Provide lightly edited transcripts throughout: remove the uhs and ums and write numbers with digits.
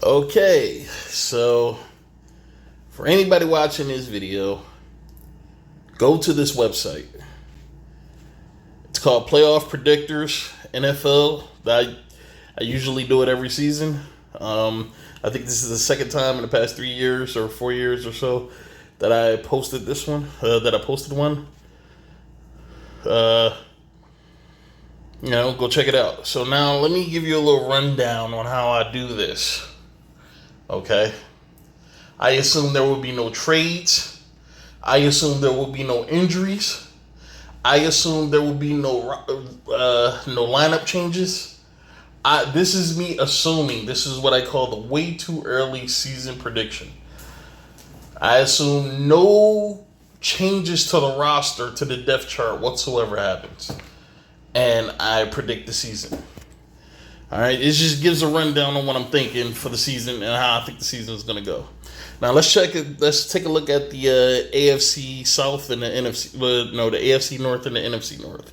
Okay, so for anybody watching this video, go to this website. It's called Playoff Predictors NFL. I usually do it every season. I think this is the second time in the past 3 years or 4 years or so that I posted this one. Go check it out. So now let me give you a little rundown on how I do this. Okay. I assume there will be no trades. I assume there will be no injuries. I assume there will be no lineup changes. This is me assuming. This is what I call the way too early season prediction. I assume no changes to the roster, to the depth chart whatsoever happens. And I predict the season. All right, it just gives a rundown on what I'm thinking for the season and how I think the season is going to go. Now let's check it. Let's take a look at the AFC South and the NFC. The AFC North and the NFC North.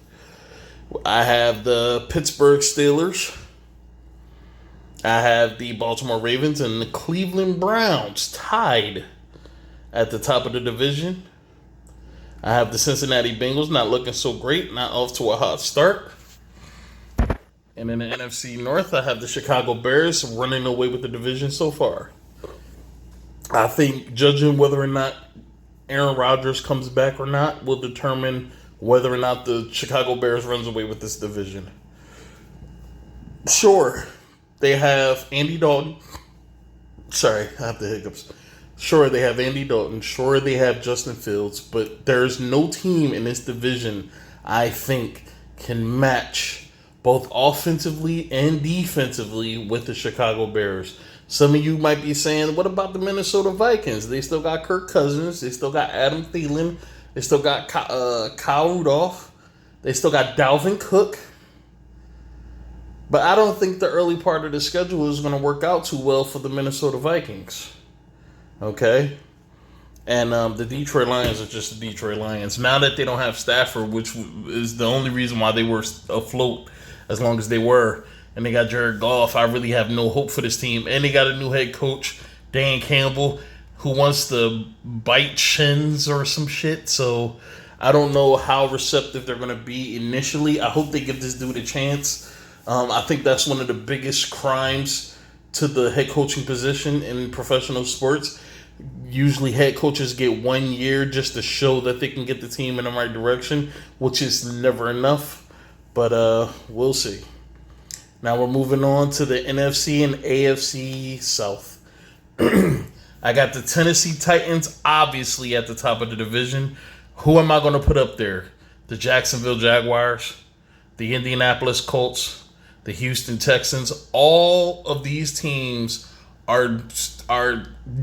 I have the Pittsburgh Steelers. I have the Baltimore Ravens and the Cleveland Browns tied at the top of the division. I have the Cincinnati Bengals not looking so great, not off to a hot start. And in the NFC North, I have the Chicago Bears running away with the division so far. I think judging whether or not Aaron Rodgers comes back or not will determine whether or not the Chicago Bears runs away with this division. Sure, they have Andy Dalton. Sorry, I have the hiccups. Sure, they have Andy Dalton. Sure, they have Justin Fields. But there's no team in this division, I think, can match both offensively and defensively with the Chicago Bears. Some of you might be saying, what about the Minnesota Vikings? They still got Kirk Cousins. They still got Adam Thielen. They still got Kyle Rudolph. They still got Dalvin Cook. But I don't think the early part of the schedule is going to work out too well for the Minnesota Vikings. Okay? And the Detroit Lions are just the Detroit Lions. Now that they don't have Stafford, which is the only reason why they were afloat as long as they were, and they got Jared Goff, I really have no hope for this team. And they got a new head coach, Dan Campbell, who wants to bite shins or some shit. So I don't know how receptive they're going to be initially. I hope they give this dude a chance. I think that's one of the biggest crimes to the head coaching position in professional sports. Usually head coaches get 1 year just to show that they can get the team in the right direction, which is never enough. But we'll see. Now we're moving on to the NFC and AFC South. I got the Tennessee Titans obviously at the top of the division. Who am I going to put up there? The Jacksonville Jaguars, the Indianapolis Colts, the Houston Texans. All of these teams are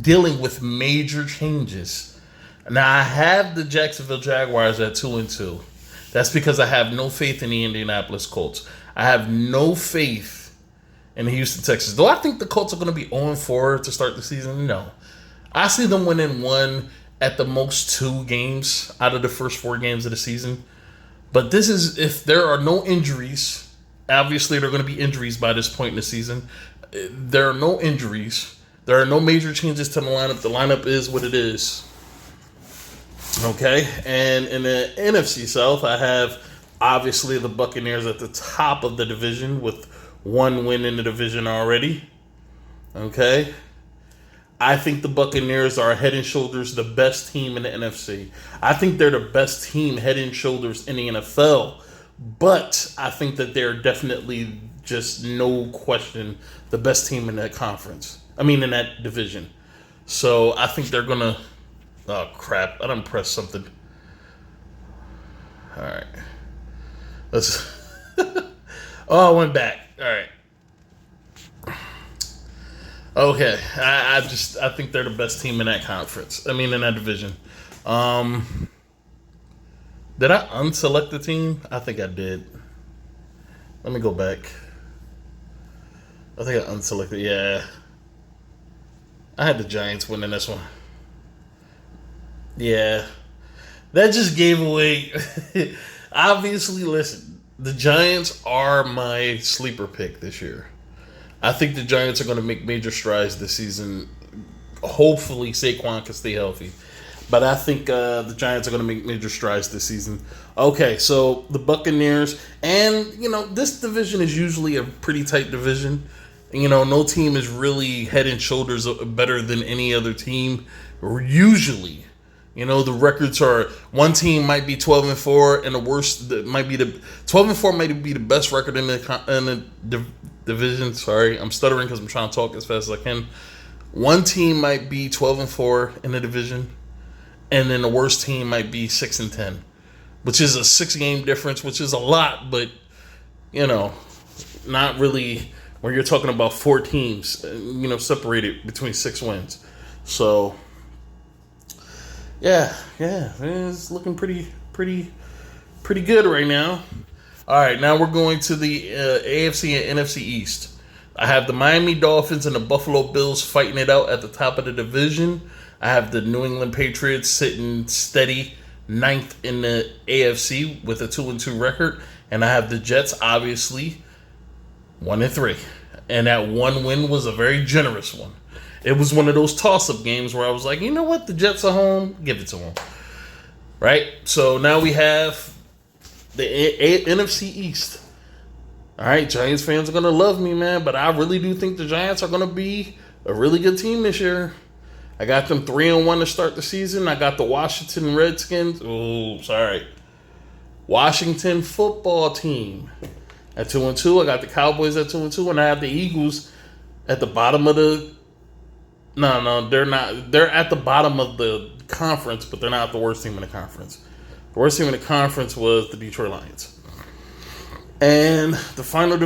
dealing with major changes. Now I have the Jacksonville Jaguars at 2-2. That's because I have no faith in the Indianapolis Colts. I have no faith in the Houston Texans. Though I think the Colts are going to be 0-4 to start the season, no. I see them winning one, at the most 2 games out of the first 4 games of the season. But this is if there are no injuries. Obviously, there are going to be injuries by this point in the season. There are no injuries. There are no major changes to the lineup. The lineup is what it is. Okay, and in the NFC South, I have obviously the Buccaneers at the top of the division with 1 win in the division already. Okay, I think the Buccaneers are head and shoulders the best team in the NFC. I think they're the best team head and shoulders in the NFL, but I think that they're definitely just no question the best team in that conference. In that division. So I think they're going to... Oh, crap. I done pressed something. All right. Let's... I went back. All right. Okay. I think they're the best team in that conference. In that division. Did I unselect the team? I think I did. Let me go back. I think I unselected. Yeah. I had the Giants winning this one. Yeah. That just gave away. Obviously, listen, the Giants are my sleeper pick this year. I think the Giants are going to make major strides this season. Hopefully, Saquon can stay healthy. But I think the Giants are going to make major strides this season. Okay, so the Buccaneers, and this division is usually a pretty tight division. No team is really head and shoulders better than any other team. Usually, the records are one team might be 12-4, and the worst might be the 12-4 might be the best record in the division. Sorry, I'm stuttering because I'm trying to talk as fast as I can. One team might be 12-4 in the division, and then the worst team might be 6-10, which is a 6-game difference, which is a lot, but not really when you're talking about 4 teams, separated between 6 wins. So, yeah, it's looking pretty good right now. All right, now we're going to the AFC and NFC East. I have the Miami Dolphins and the Buffalo Bills fighting it out at the top of the division. I have the New England Patriots sitting steady 9th in the AFC with a 2-2 record. And I have the Jets, obviously, 1-3. And that one win was a very generous one. It was one of those toss-up games where I was like, you know what? The Jets are home. Give it to them. Right? So now we have the NFC East. All right, Giants fans are going to love me, man. But I really do think the Giants are going to be a really good team this year. I got them 3-1 to start the season. I got the Washington Redskins. Oh, sorry. Washington football team at 2-2. I got the Cowboys at 2-2. And I have the Eagles at the bottom of the... No, they're not. They're at the bottom of the conference, but they're not the worst team in the conference. The worst team in the conference was the Detroit Lions. And the final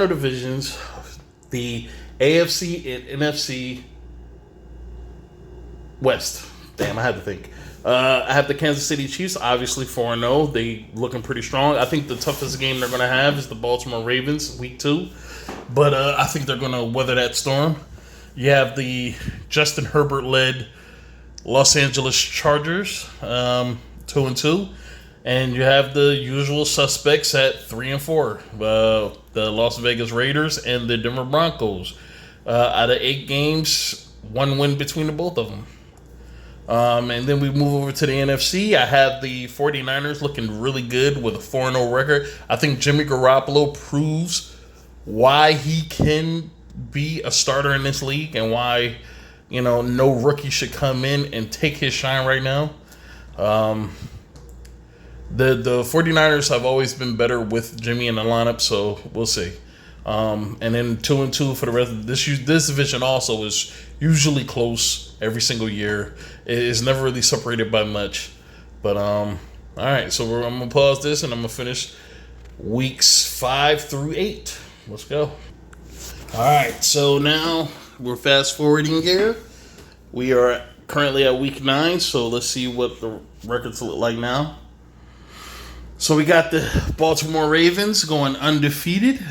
divisions, the AFC and NFC West. Damn, I had to think. I have the Kansas City Chiefs, obviously 4-0. They looking pretty strong. I think the toughest game they're going to have is the Baltimore Ravens, week 2. But I think they're going to weather that storm. You have the Justin Herbert-led Los Angeles Chargers, 2-2. And you have the usual suspects at 3-4. The Las Vegas Raiders and the Denver Broncos. Out of 8 games, 1 win between the both of them. And then we move over to the NFC. I have the 49ers looking really good with a 4-0 record. I think Jimmy Garoppolo proves why he can be a starter in this league and why, no rookie should come in and take his shine right now. The 49ers have always been better with Jimmy in the lineup, so we'll see. And then 2-2 for the rest of this division also is usually close every single year. It is never really separated by much. But all right, so I'm gonna pause this and I'm gonna finish weeks 5 through 8. Let's go. All right, so now we're fast forwarding here. We are currently at week 9, so let's see what the records look like now. So we got the Baltimore Ravens going undefeated.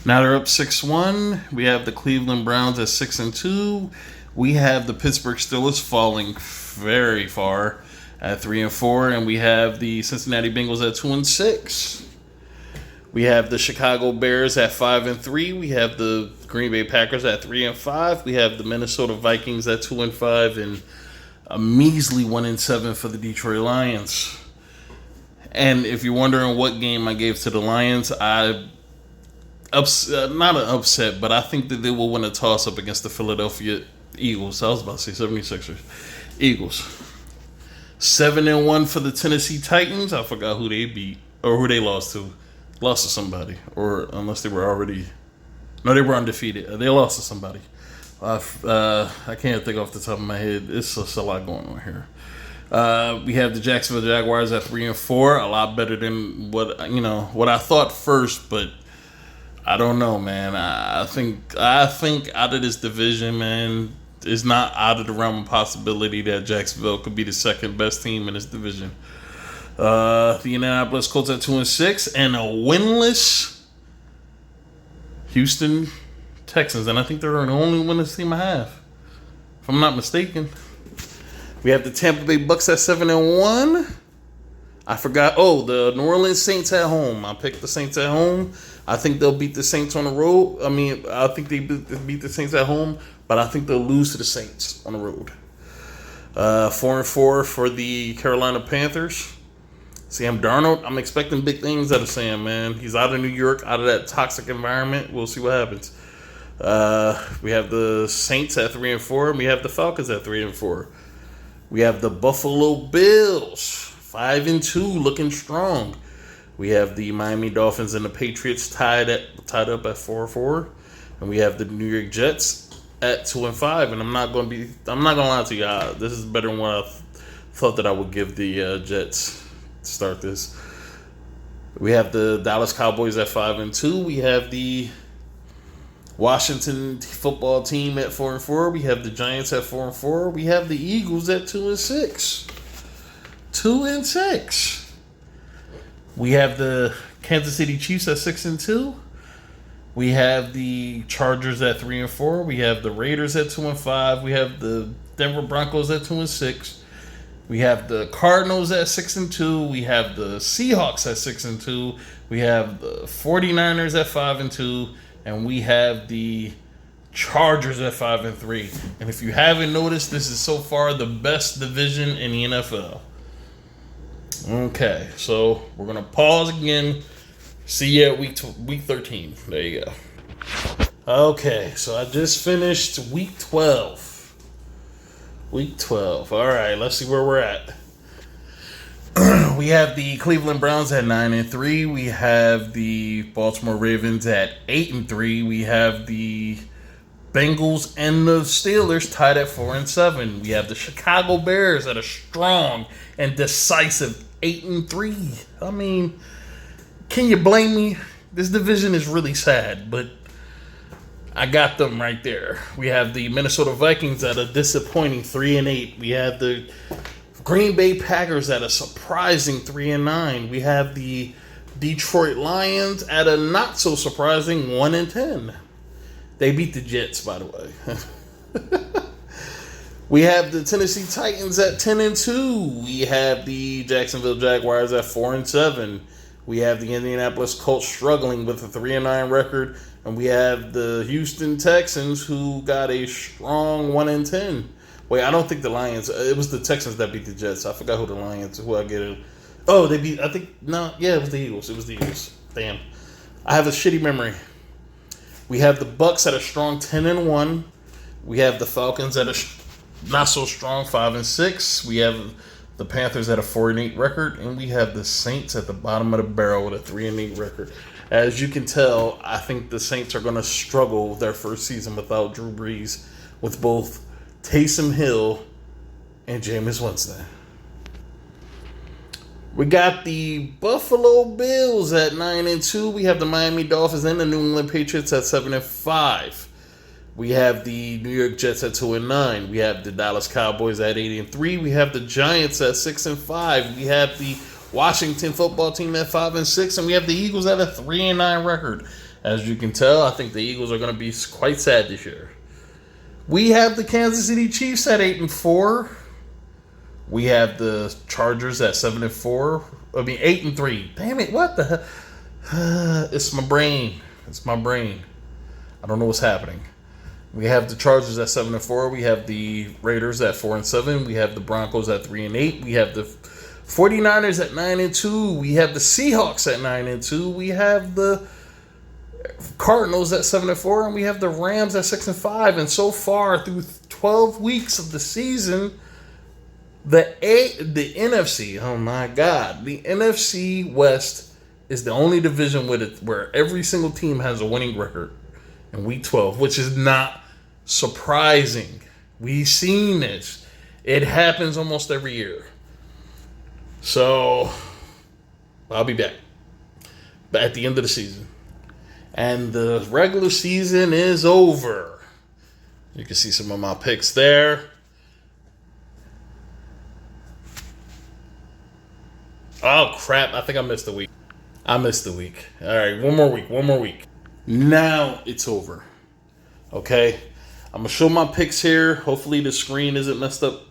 Now they're up 6-1. We have the Cleveland Browns at 6-2. We have the Pittsburgh Steelers falling very far at 3-4, and we have the Cincinnati Bengals at 2-6. We have the Chicago Bears at 5-3. We have the Green Bay Packers at 3-5. We have the Minnesota Vikings at 2-5, and a measly 1-7 for the Detroit Lions. And if you're wondering what game I gave to the Lions, not an upset, but I think that they will win a toss-up against the Philadelphia Eagles. I was about to say 76ers. Eagles. 7-1 for the Tennessee Titans. I forgot who they beat or who they lost to. Lost to somebody, or unless they were already... No, they were undefeated. They lost to somebody. I can't think off the top of my head. It's just a lot going on here. We have the Jacksonville Jaguars at 3-4, a lot better than what I thought first, but I don't know, man. I think out of this division, man, it's not out of the realm of possibility that Jacksonville could be the second best team in this division. The Indianapolis Colts at 2-6, and a winless Houston Texans, and I think they're the only winless team I have, if I'm not mistaken. We have the Tampa Bay Bucks at 7-1. I forgot. Oh, the New Orleans Saints at home. I picked the Saints at home. I think they'll beat the Saints on the road. I mean, I think they beat the Saints at home, but I think they'll lose to the Saints on the road. 4-4 for the Carolina Panthers. Sam Darnold, I'm expecting big things out of Sam, man. He's out of New York, out of that toxic environment. We'll see what happens. We have the Saints at 3-4, and we have the Falcons at 3-4. We have the Buffalo Bills 5-2, looking strong. We have the Miami Dolphins and the Patriots tied up at 4-4, and we have the New York Jets at 2-5. And I'm not gonna lie to y'all. This is better than what I thought that I would give the Jets to start this. We have the Dallas Cowboys at 5-2. We have the Washington football team at 4-4. We have the Giants at 4-4. We have the Eagles at 2-6. 2-6. We have the Kansas City Chiefs at 6-2. We have the Chargers at 3-4. We have the Raiders at 2-5. We have the Denver Broncos at 2-6. We have the Cardinals at 6-2. We have the Seahawks at 6-2. We have the 49ers at 5-2. And we have the Chargers at 5-3. And if you haven't noticed, this is so far the best division in the NFL. Okay, so we're gonna pause again. See you at week 13. There you go. Okay, so I just finished week 12. Week 12. All right, let's see where we're at. We have the Cleveland Browns at 9-3. We have the Baltimore Ravens at 8-3. We have the Bengals and the Steelers tied at 4-7. We have the Chicago Bears at a strong and decisive 8-3. I mean, can you blame me? This division is really sad, but I got them right there. We have the Minnesota Vikings at a disappointing 3-8. We have the Green Bay Packers at a surprising 3-9. We have the Detroit Lions at a not so surprising 1-10. They beat the Jets, by the way. We have the Tennessee Titans at 10-2. We have the Jacksonville Jaguars at 4-7. We have the Indianapolis Colts struggling with a 3-9 record, and we have the Houston Texans who got a strong 1-10. Wait, I don't think the Lions. It was the Texans that beat the Jets. I forgot who the Lions. Who I get it. Oh, they beat. I think no. Yeah, it was the Eagles. It was the Eagles. Damn, I have a shitty memory. We have the Bucks at a strong 10-1. We have the Falcons at a not so strong 5-6. We have the Panthers at a 4-8 record, and we have the Saints at the bottom of the barrel with a 3-8 record. As you can tell, I think the Saints are going to struggle their first season without Drew Brees, with both Taysom Hill and Jameis Winston. We got the Buffalo Bills at 9-2. We have the Miami Dolphins and the New England Patriots at 7-5. We have the New York Jets at 2-9. We have the Dallas Cowboys at 8-3. We have the Giants at 6-5. We have the Washington football team at 5-6, and we have the Eagles at a 3-9 record. As you can tell, I think the Eagles are going to be quite sad this year. We have the Kansas City Chiefs at 8-4. We have the Chargers at 7-4. 8-3. Damn it! What the hell? It's my brain. I don't know what's happening. We have the Chargers at 7-4. We have the Raiders at 4-7. We have the Broncos at 3-8. We have the 49ers at 9-2. We have the Seahawks at 9-2. We have the Cardinals at 7-4, and we have the Rams at 6-5. And so far, through 12 weeks of the season, the NFC, oh my God, the NFC West is the only division where every single team has a winning record in Week 12, which is not surprising. We've seen this. It happens almost every year. So, I'll be back at the end of the season. And the regular season is over. You can see some of my picks there. Oh, crap. I think I missed a week. All right, one more week. Now it's over. Okay? I'm going to show my picks here. Hopefully the screen isn't messed up.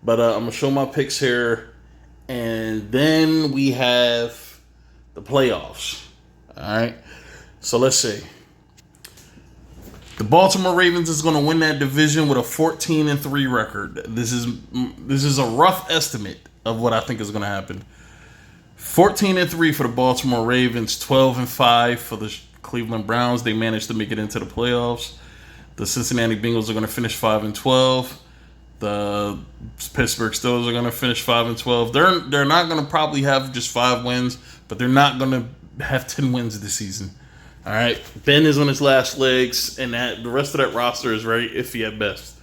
But I'm going to show my picks here. And then we have the playoffs. All right. So let's see. The Baltimore Ravens is going to win that division with a 14-3 record. This is a rough estimate of what I think is going to happen. 14-3 for the Baltimore Ravens, 12-5 for the Cleveland Browns. They managed to make it into the playoffs. The Cincinnati Bengals are going to finish 5-12. The Pittsburgh Steelers are going to finish 5-12. They're not going to probably have just 5 wins, but they're not going to have 10 wins this season. All right, Ben is on his last legs, and the rest of that roster is very iffy at best.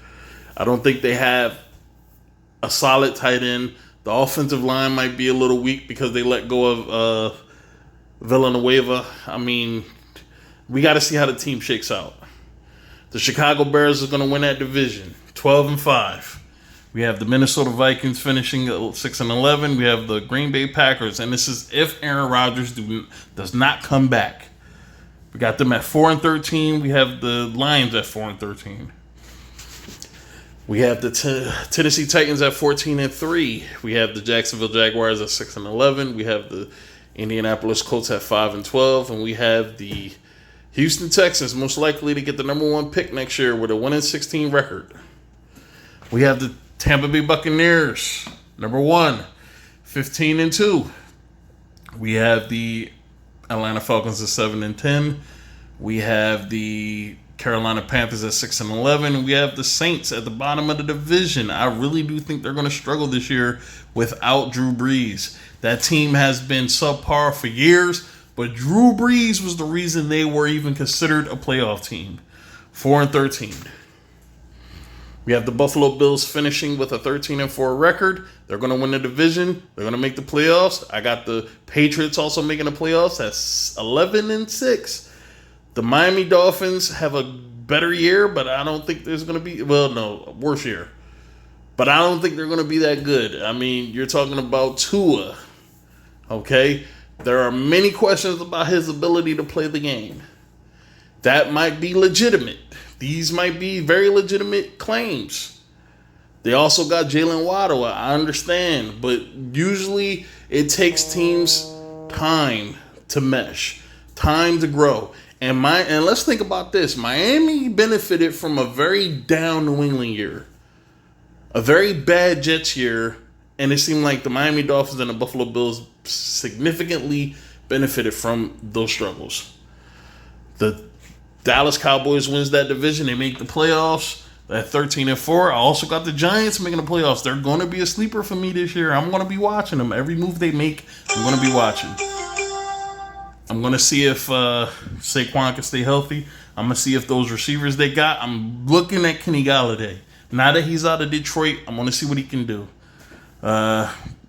I don't think they have a solid tight end. The offensive line might be a little weak because they let go of Villanueva. I mean, we got to see how the team shakes out. The Chicago Bears are going to win that division, 12-5. We have the Minnesota Vikings finishing 6-11. We have the Green Bay Packers, and this is if Aaron Rodgers does not come back. We got them at 4-13. We have the Lions at 4-13. We have the Tennessee Titans at 14-3. We have the Jacksonville Jaguars at 6-11. We have the Indianapolis Colts at 5-12, and we have the Houston Texans most likely to get the number 1 pick next year with a 1-16 record. We have the Tampa Bay Buccaneers, number 1, 15-2. We have the Atlanta Falcons at 7-10. We have the Carolina Panthers at 6-11. We have the Saints at the bottom of the division. I really do think they're going to struggle this year without Drew Brees. That team has been subpar for years, but Drew Brees was the reason they were even considered a playoff team. 4-13. We have the Buffalo Bills finishing with a 13-4 record. They're going to win the division. They're going to make the playoffs. I got the Patriots also making the playoffs. That's 11-6. The Miami Dolphins have a better year, but I don't think there's going to be, worse year. But I don't think they're going to be that good. I mean, you're talking about Tua. Okay? There are many questions about his ability to play the game. That might be legitimate. These might be very legitimate claims. They also got Jalen Waddle. I understand, but usually it takes teams time to mesh, time to grow. And let's think about this. Miami benefited from a very down New England year, a very bad Jets year, and it seemed like the Miami Dolphins and the Buffalo Bills significantly benefited from those struggles. The Dallas Cowboys wins that division. They make the playoffs at 13-4. I also got the Giants making the playoffs. They're going to be a sleeper for me this year. I'm going to be watching them. Every move they make, I'm going to be watching. I'm going to see if Saquon can stay healthy. I'm going to see if those receivers they got. I'm looking at Kenny Golladay. Now that he's out of Detroit, I'm going to see what he can do.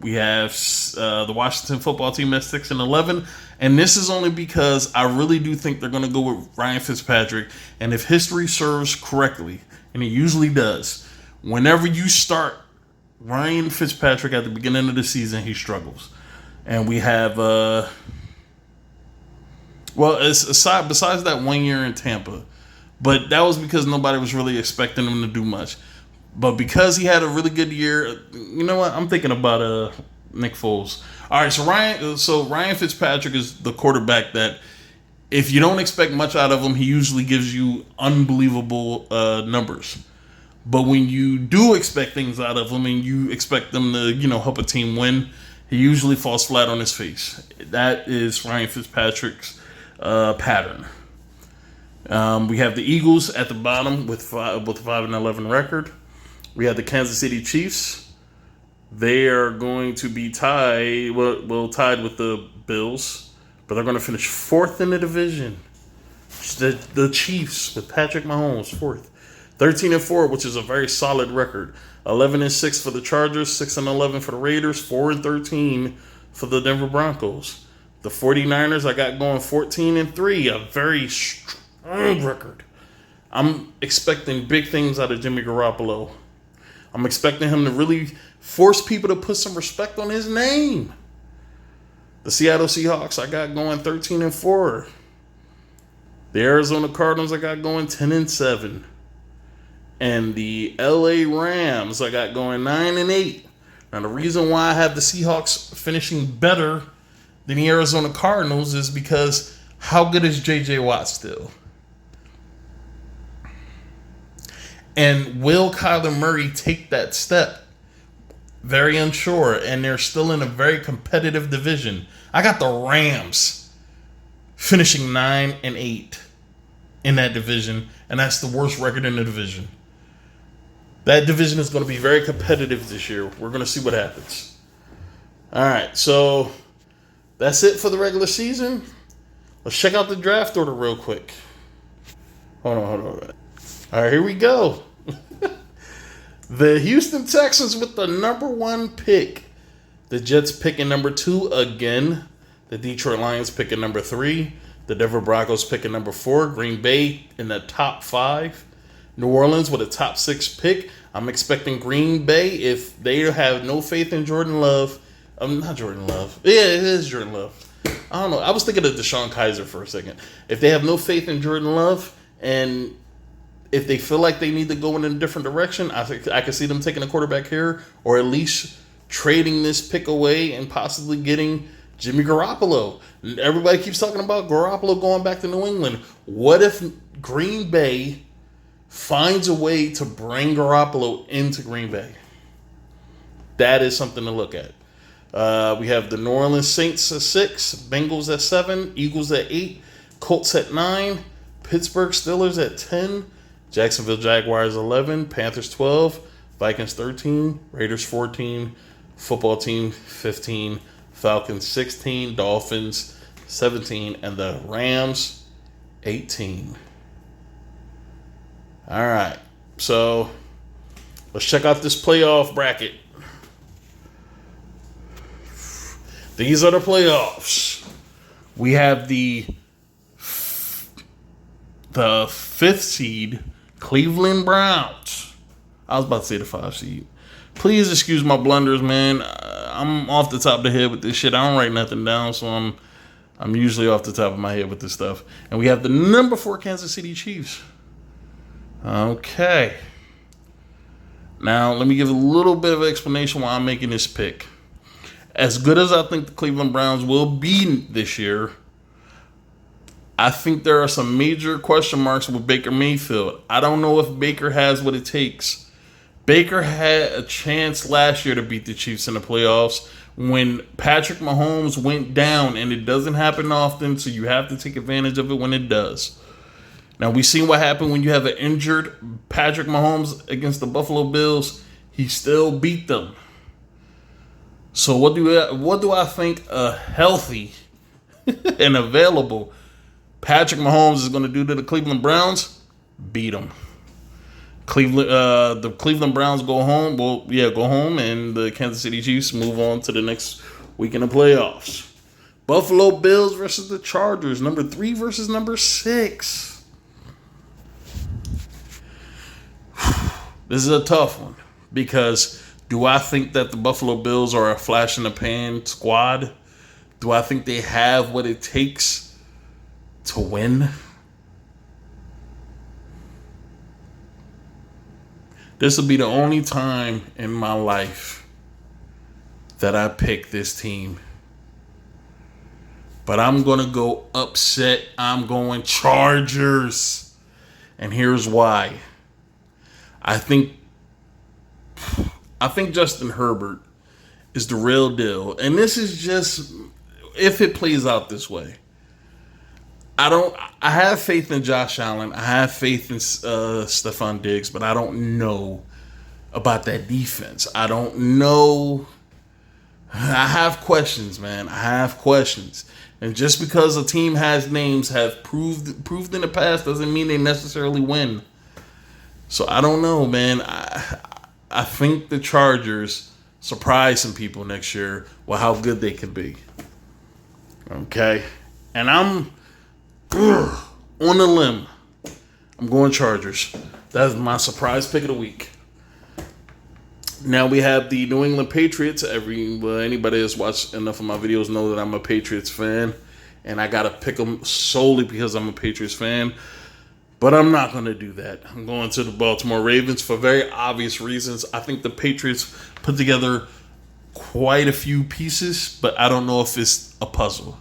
We have the Washington football team at 6-11. And this is only because I really do think they're going to go with Ryan Fitzpatrick. And if history serves correctly, and it usually does, whenever you start Ryan Fitzpatrick at the beginning of the season, he struggles. And we have, besides that 1 year in Tampa, but that was because nobody was really expecting him to do much. But because he had a really good year, you know what? I'm thinking about Nick Foles. All right, so Ryan Fitzpatrick is the quarterback that if you don't expect much out of him, he usually gives you unbelievable numbers. But when you do expect things out of him and you expect them to, help a team win, he usually falls flat on his face. That is Ryan Fitzpatrick's pattern. We have the Eagles at the bottom with 5-11 record. We have the Kansas City Chiefs. They are going to be tied with the Bills, but they're going to finish 4th in the division. The Chiefs with Patrick Mahomes, 4th. 13-4, which is a very solid record. 11-6 for the Chargers, 6-11 for the Raiders, 4-13 for the Denver Broncos. The 49ers I got going 14-3, a very strong record. I'm expecting big things out of Jimmy Garoppolo. I'm expecting him to really force people to put some respect on his name. The Seattle Seahawks I got going 13-4. The Arizona Cardinals I got going 10-7. And the LA Rams I got going 9-8. Now, the reason why I have the Seahawks finishing better than the Arizona Cardinals is because how good is J.J. Watt still? And will Kyler Murray take that step? Very unsure, and they're still in a very competitive division. I got the Rams finishing 9-8 in that division, and that's the worst record in the division. That division is going to be very competitive this year. We're going to see what happens. All right, so that's it for the regular season. Let's check out the draft order real quick. Hold on. All right, here we go. The Houston Texans with the number 1 pick. The Jets picking number 2 again. The Detroit Lions picking number 3. The Denver Broncos picking number 4. Green Bay in the top 5. New Orleans with a top 6 pick. I'm expecting Green Bay, if they have no faith in Jordan Love. Not Jordan Love. Yeah, it is Jordan Love. I don't know. I was thinking of DeShone Kizer for a second. If they have no faith in Jordan Love, and if they feel like they need to go in a different direction, I can see them taking a quarterback here, or at least trading this pick away and possibly getting Jimmy Garoppolo. Everybody keeps talking about Garoppolo going back to New England. What if Green Bay finds a way to bring Garoppolo into Green Bay? That is something to look at. We have the New Orleans Saints at 6, Bengals at 7, Eagles at 8, Colts at 9, Pittsburgh Steelers at 10, Jacksonville Jaguars 11, Panthers 12, Vikings 13, Raiders 14, football team 15, Falcons 16, Dolphins 17, and the Rams 18. All right, so let's check out this playoff bracket. These are the playoffs. We have the 5th seed, Cleveland Browns. I was about to say the 5 seed. Please excuse my blunders, man. I'm off the top of the head with this shit. I don't write nothing down, so I'm usually off the top of my head with this stuff. And we have the number 4 Kansas City Chiefs. Okay. Now, let me give a little bit of an explanation why I'm making this pick. As good as I think the Cleveland Browns will be this year, I think there are some major question marks with Baker Mayfield. I don't know if Baker has what it takes. Baker had a chance last year to beat the Chiefs in the playoffs when Patrick Mahomes went down, and it doesn't happen often, so you have to take advantage of it when it does. Now, we've seen what happened when you have an injured Patrick Mahomes against the Buffalo Bills. He still beat them. So what do I think a healthy and available Patrick Mahomes is going to do to the Cleveland Browns? Beat them. The Cleveland Browns go home. Well, yeah, go home, and the Kansas City Chiefs move on to the next week in the playoffs. Buffalo Bills versus the Chargers, number 3 versus number 6. This is a tough one because do I think that the Buffalo Bills are a flash-in-the-pan squad? Do I think they have what it takes to win? This will be the only time in my life that I pick this team. But I'm going to go upset. I'm going Chargers. And here's why. I think Justin Herbert is the real deal. And this is just if it plays out this way. I have faith in Josh Allen. I have faith in Stephon Diggs, but I don't know about that defense. I don't know. I have questions, man. I have questions. And just because a team has names, have proved in the past, doesn't mean they necessarily win. So I don't know, man. I think the Chargers surprise some people next year with how good they can be. Okay? And I'm on the limb. I'm going Chargers. That's my surprise pick of the week. Now we have the New England Patriots. Anybody that's watched enough of my videos know that I'm a Patriots fan. And I got to pick them solely because I'm a Patriots fan. But I'm not going to do that. I'm going to the Baltimore Ravens for very obvious reasons. I think the Patriots put together quite a few pieces, but I don't know if it's a puzzle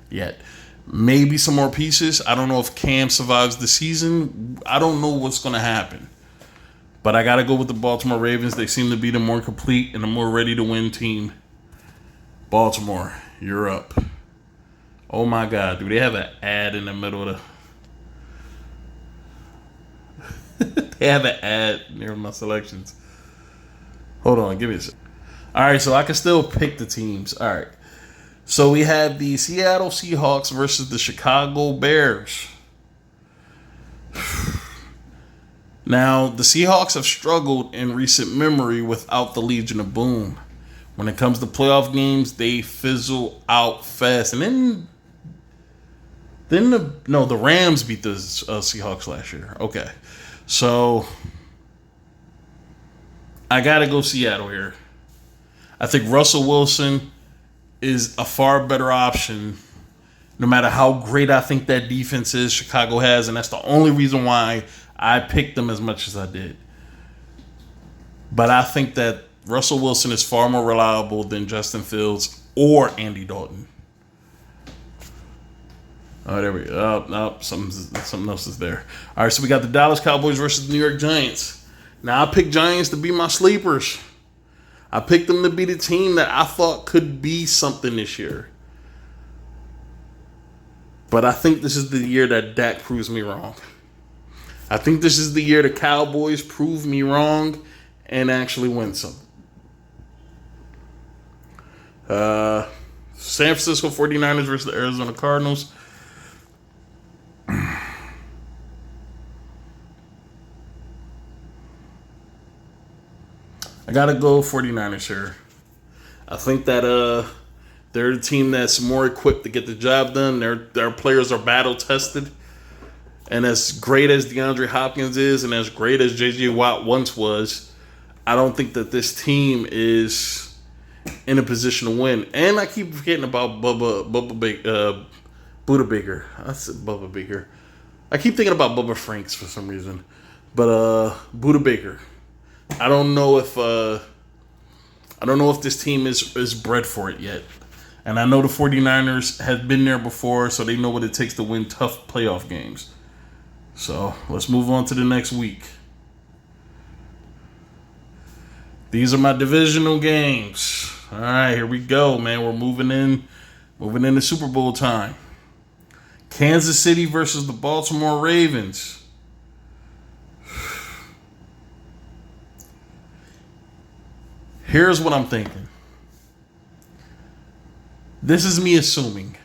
yet. Maybe some more pieces. I don't know if Cam survives the season. I don't know what's going to happen. But I got to go with the Baltimore Ravens. They seem to be the more complete and the more ready to win team. Baltimore, you're up. Oh my God, do they have an ad in the middle of the... They have an ad near my selections. Hold on, give me a second. All right, so I can still pick the teams. All right. So we have the Seattle Seahawks versus the Chicago Bears. Now, the Seahawks have struggled in recent memory without the Legion of Boom. When it comes to playoff games, they fizzle out fast. And then the Rams beat the Seahawks last year. Okay. So I got to go Seattle here. I think Russell Wilson is a far better option no matter how great I think that defense is Chicago has, and that's the only reason why I picked them as much as I did. But I think that Russell Wilson is far more reliable than Justin Fields or Andy Dalton. Oh, there we go. Oh, something else is there. All right, so we got the Dallas Cowboys versus the New York Giants. Now, I picked Giants to be my sleepers. I picked them to be the team that I thought could be something this year. But I think this is the year that Dak proves me wrong. I think this is the year the Cowboys prove me wrong and actually win some. San Francisco 49ers versus the Arizona Cardinals. I got to go 49ers here. I think that they're the team that's more equipped to get the job done. Their players are battle tested. And as great as DeAndre Hopkins is and as great as J.J. Watt once was, I don't think that this team is in a position to win. And I keep forgetting about Buda Baker. I said Bubba Baker. I keep thinking about Bubba Franks for some reason. But Buda Baker. I don't know if this team is bred for it yet. And I know the 49ers have been there before, so they know what it takes to win tough playoff games. So let's move on to the next week. These are my divisional games. All right, here we go, man. We're moving into Super Bowl time. Kansas City versus the Baltimore Ravens. Here's what I'm thinking. This is me assuming.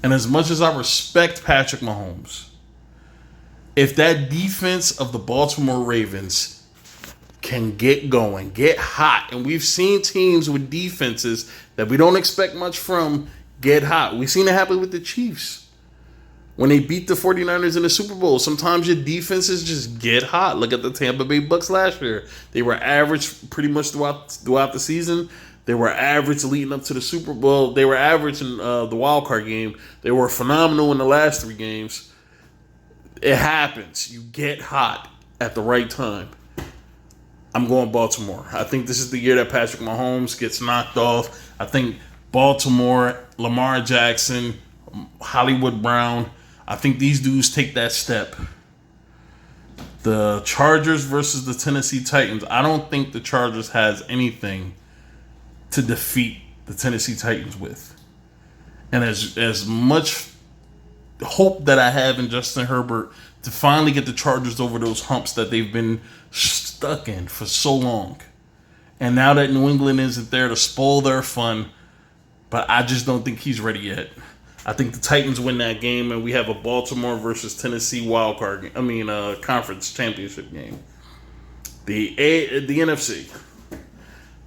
And as much as I respect Patrick Mahomes, if that defense of the Baltimore Ravens can get going, get hot, and we've seen teams with defenses that we don't expect much from get hot. We've seen it happen with the Chiefs. When they beat the 49ers in the Super Bowl, sometimes your defenses just get hot. Look at the Tampa Bay Bucks last year. They were average pretty much throughout the season. They were average leading up to the Super Bowl. They were average in the wild card game. They were phenomenal in the last 3 games. It happens. You get hot at the right time. I'm going Baltimore. I think this is the year that Patrick Mahomes gets knocked off. I think Baltimore, Lamar Jackson, Hollywood Brown, I think these dudes take that step. The Chargers versus the Tennessee Titans. I don't think the Chargers has anything to defeat the Tennessee Titans with. And as much hope that I have in Justin Herbert to finally get the Chargers over those humps that they've been stuck in for so long. And now that New England isn't there to spoil their fun, but I just don't think he's ready yet. I think the Titans win that game, and we have a Baltimore versus Tennessee conference championship game. The NFC.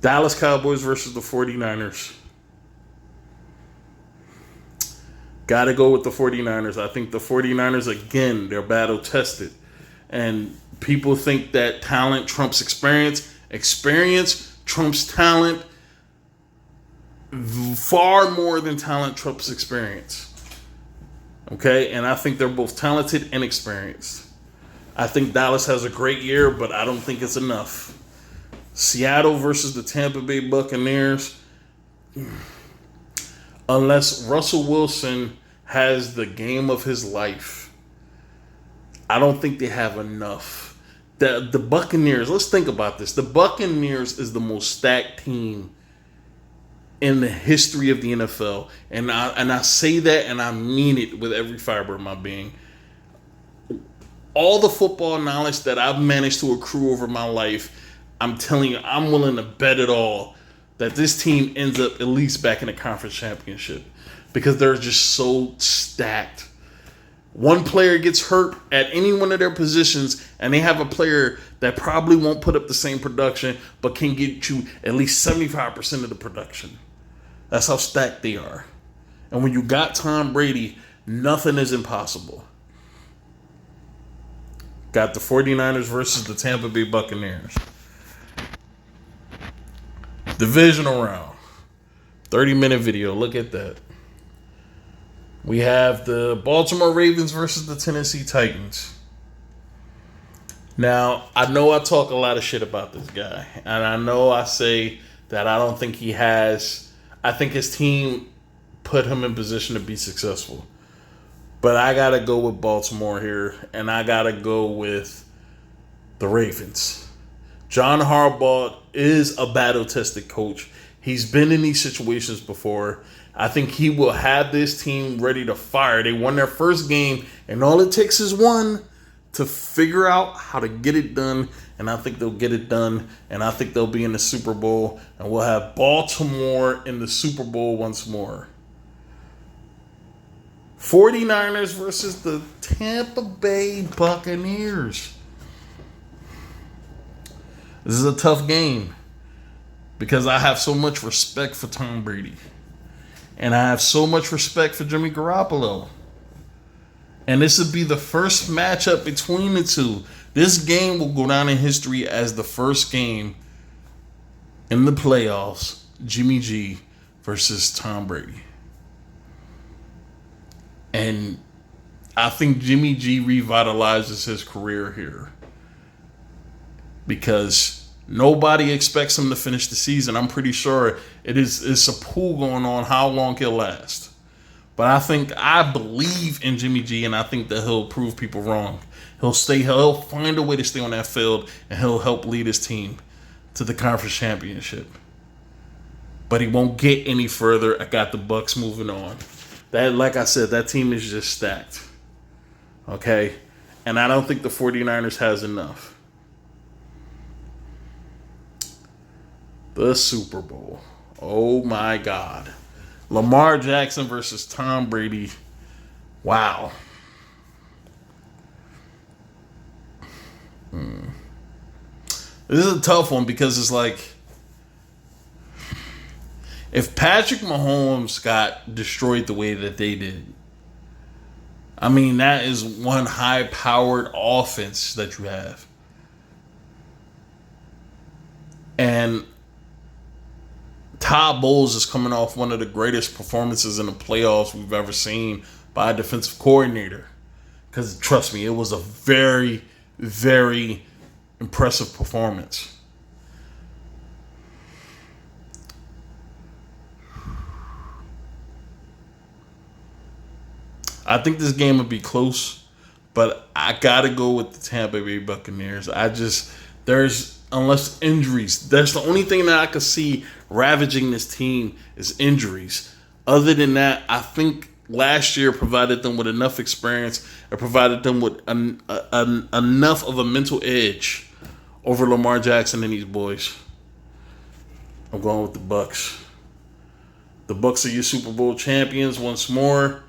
Dallas Cowboys versus the 49ers. Got to go with the 49ers. I think the 49ers, again, they're battle tested. And people think that talent trumps experience. Experience trumps talent. Far more than talent trumps experience. Okay? And I think they're both talented and experienced. I think Dallas has a great year, but I don't think it's enough. Seattle versus the Tampa Bay Buccaneers. Unless Russell Wilson has the game of his life, I don't think they have enough. The Buccaneers, let's think about this. The Buccaneers is the most stacked team in the history of the NFL. And I say that and I mean it with every fiber of my being. All the football knowledge that I've managed to accrue over my life, I'm telling you, I'm willing to bet it all that this team ends up at least back in the conference championship because they're just so stacked. One player gets hurt at any one of their positions, and they have a player that probably won't put up the same production, but can get you at least 75% of the production. That's how stacked they are. And when you got Tom Brady, nothing is impossible. Got the 49ers versus the Tampa Bay Buccaneers. Divisional round. 30-minute video. Look at that. We have the Baltimore Ravens versus the Tennessee Titans. Now, I know I talk a lot of shit about this guy. And I know I say that I don't think he has... I think his team put him in position to be successful. But I got to go with Baltimore here. And I got to go with the Ravens. John Harbaugh is a battle-tested coach. He's been in these situations before. I think he will have this team ready to fire. They won their first game, and all it takes is one to figure out how to get it done. And I think they'll get it done, and I think they'll be in the Super Bowl, and we'll have Baltimore in the Super Bowl once more. 49ers versus the Tampa Bay Buccaneers. This is a tough game because I have so much respect for Tom Brady. And I have so much respect for Jimmy Garoppolo. And this would be the first matchup between the two. This game will go down in history as the first game in the playoffs, Jimmy G versus Tom Brady. And I think Jimmy G revitalizes his career here. Because nobody expects him to finish the season. I'm pretty sure it's a pool going on how long he'll last. But I believe in Jimmy G, and I think that he'll prove people wrong. He'll find a way to stay on that field, and he'll help lead his team to the conference championship. But he won't get any further. I got the Bucs moving on. That, like I said, that team is just stacked. Okay? And I don't think the 49ers has enough. The Super Bowl. Oh my God. Lamar Jackson versus Tom Brady. Wow. This is a tough one because it's like, if Patrick Mahomes got destroyed the way that they did, I mean, that is one high-powered offense that you have. And Todd Bowles is coming off one of the greatest performances in the playoffs we've ever seen by a defensive coordinator. Because, trust me, it was a very, very impressive performance. I think this game would be close, but I got to go with the Tampa Bay Buccaneers. Unless injuries, that's the only thing that I could see ravaging this team is injuries. Other than that, I think last year provided them with enough experience. It provided them with enough of a mental edge over Lamar Jackson and these boys. I'm going with the Bucs. The Bucs are your Super Bowl champions once more.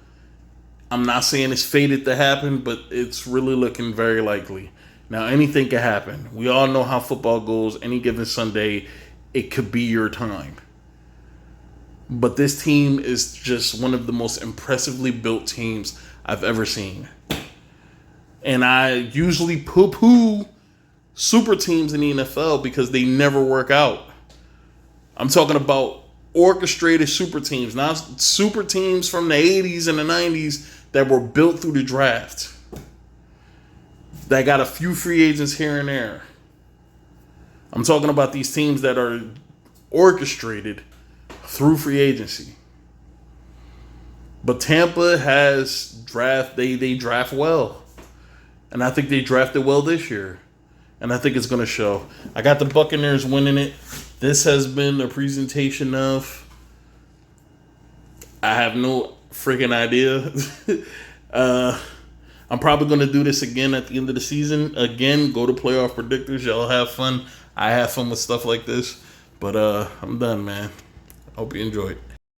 I'm not saying it's fated to happen, but it's really looking very likely. Now, anything can happen. We all know how football goes. Any given Sunday, it could be your time. But this team is just one of the most impressively built teams I've ever seen. And I usually poo-poo super teams in the NFL because they never work out. I'm talking about orchestrated super teams, not super teams from the 80s and the 90s that were built through the draft. That got a few free agents here and there. I'm talking about these teams that are orchestrated through free agency. But Tampa has they draft well. And I think they drafted well this year. And I think it's going to show. I got the Buccaneers winning it. This has been a presentation of, I have no freaking idea. I'm probably going to do this again at the end of the season. Again, go to Playoff Predictors. Y'all have fun. I have fun with stuff like this. But I'm done, man. Hope you enjoyed.